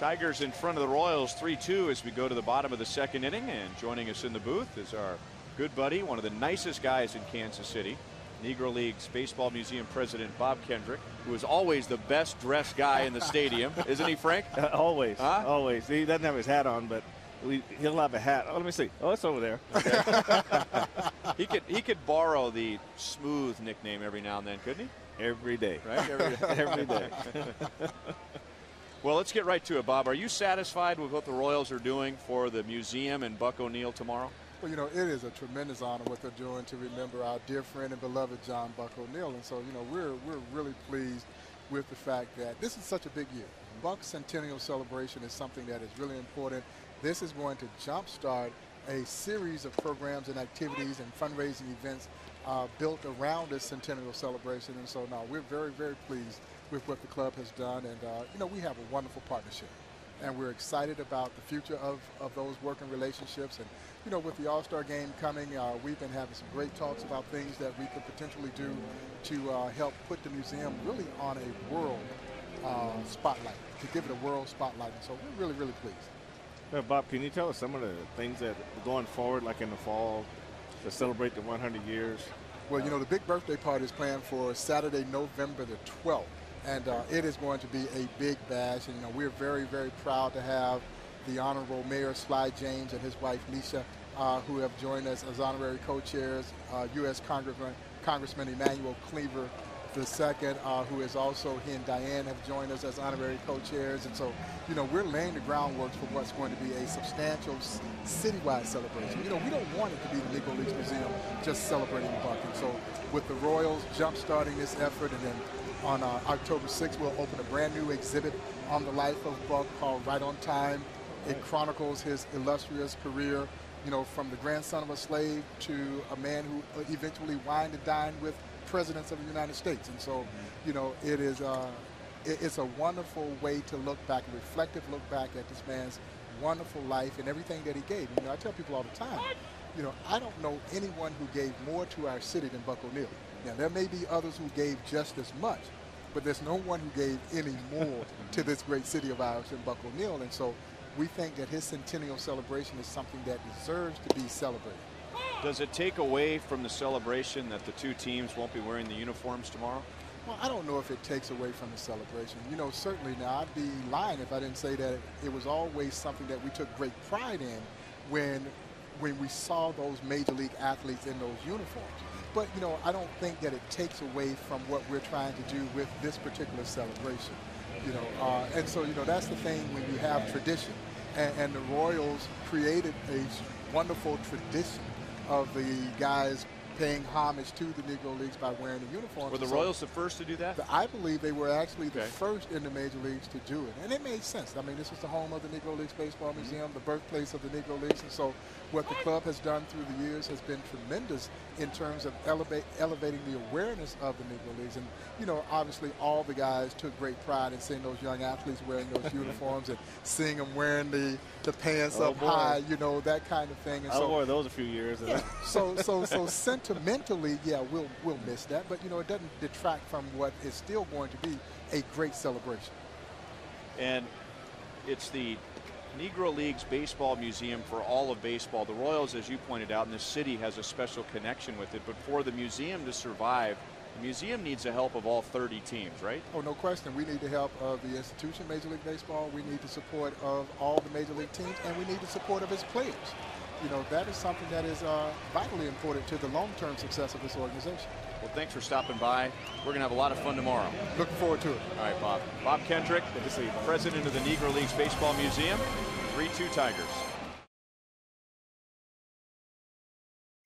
Tigers in front of the Royals 3-2 as we go to the bottom of the second inning. And joining us in the booth is our good buddy, one of the nicest guys in Kansas City, Negro Leagues Baseball Museum President Bob Kendrick, who is always the best dressed guy in the stadium. Isn't he, Frank? Always. Huh? Always. He doesn't have his hat on, but he'll have a hat. Oh, let me see. Oh, it's over there. Okay. He could borrow the Smooth nickname every now and then, couldn't he? Every day. Right? Every day. Well, let's get right to it, Bob. Are you satisfied with what the Royals are doing for the museum and Buck O'Neil tomorrow? Well, you know, it is a tremendous honor what they're doing to remember our dear friend and beloved John Buck O'Neil. And so, you know, we're really pleased with the fact that this is such a big year. Buck's centennial celebration is something that is really important. This is going to jumpstart a series of programs and activities and fundraising events built around this centennial celebration. And so now we're very, very pleased with what the club has done. And, you know, we have a wonderful partnership. And we're excited about the future of those working relationships. And, you know, with the All-Star game coming, we've been having some great talks about things that we could potentially do to help put the museum really on a world spotlight, to give it a world spotlight. And so we're really, really pleased. Bob, can you tell us some of the things that going forward, like in the fall, to celebrate the 100 years? Well, you know, the big birthday party is planned for Saturday, November the 12th. And it is going to be a big bash. And, you know, we're very, very proud to have the Honorable Mayor Sly James and his wife, Nisha, who have joined us as honorary co-chairs. U.S. Congressman Emmanuel Cleaver II, who is also, he and Diane have joined us as honorary co-chairs. And so, you know, we're laying the groundwork for what's going to be a substantial citywide celebration. You know, we don't want it to be the Negro Leagues Museum just celebrating Buck. And so with the Royals jump-starting this effort, and then on October 6th, we'll open a brand new exhibit on the life of Buck called Right on Time. It chronicles his illustrious career, you know, from the grandson of a slave to a man who eventually wined and dined with presidents of the United States. And so, you know, it is it's a wonderful way to look back, a reflective look back at this man's wonderful life and everything that he gave. You know, I tell people all the time, you know, I don't know anyone who gave more to our city than Buck O'Neil. Now, there may be others who gave just as much, but there's no one who gave any more to this great city of ours than Buck O'Neil. And so we think that his centennial celebration is something that deserves to be celebrated. Does it take away from the celebration that the two teams won't be wearing the uniforms tomorrow? Well, I don't know if it takes away from the celebration. You know, certainly now I'd be lying if I didn't say that it was always something that we took great pride in when we saw those major league athletes in those uniforms. But, you know, I don't think that it takes away from what we're trying to do with this particular celebration. You know, and so, you know, that's the thing when you have tradition. And the Royals created a wonderful tradition of the guys paying homage to the Negro Leagues by wearing the uniforms. Were the Royals the first to do that? I believe they were actually the first in the major leagues to do it. And it made sense. I mean, this is the home of the Negro Leagues Baseball Museum, the birthplace of the Negro Leagues. And so what the club has done through the years has been tremendous in terms of elevating the awareness of the Negro Leagues. And, you know, obviously all the guys took great pride in seeing those young athletes wearing those uniforms and seeing them wearing the pants up high, you know, that kind of thing. And I wore those a few years ago. Yeah, so sentimentally, yeah, we'll miss that. But, you know, it doesn't detract from what is still going to be a great celebration. And it's the Negro Leagues Baseball Museum for all of baseball. The Royals, as you pointed out, in this city has a special connection with it. But for the museum to survive, the museum needs the help of all 30 teams, right? Oh, no question. We need the help of the institution, Major League Baseball. We need the support of all the Major League teams, and we need the support of its players. You know, that is something that is vitally important to the long-term success of this organization. Well, thanks for stopping by. We're going to have a lot of fun tomorrow. Looking forward to it. All right, Bob. Bob Kendrick, the president of the Negro Leagues Baseball Museum, 3-2 Tigers.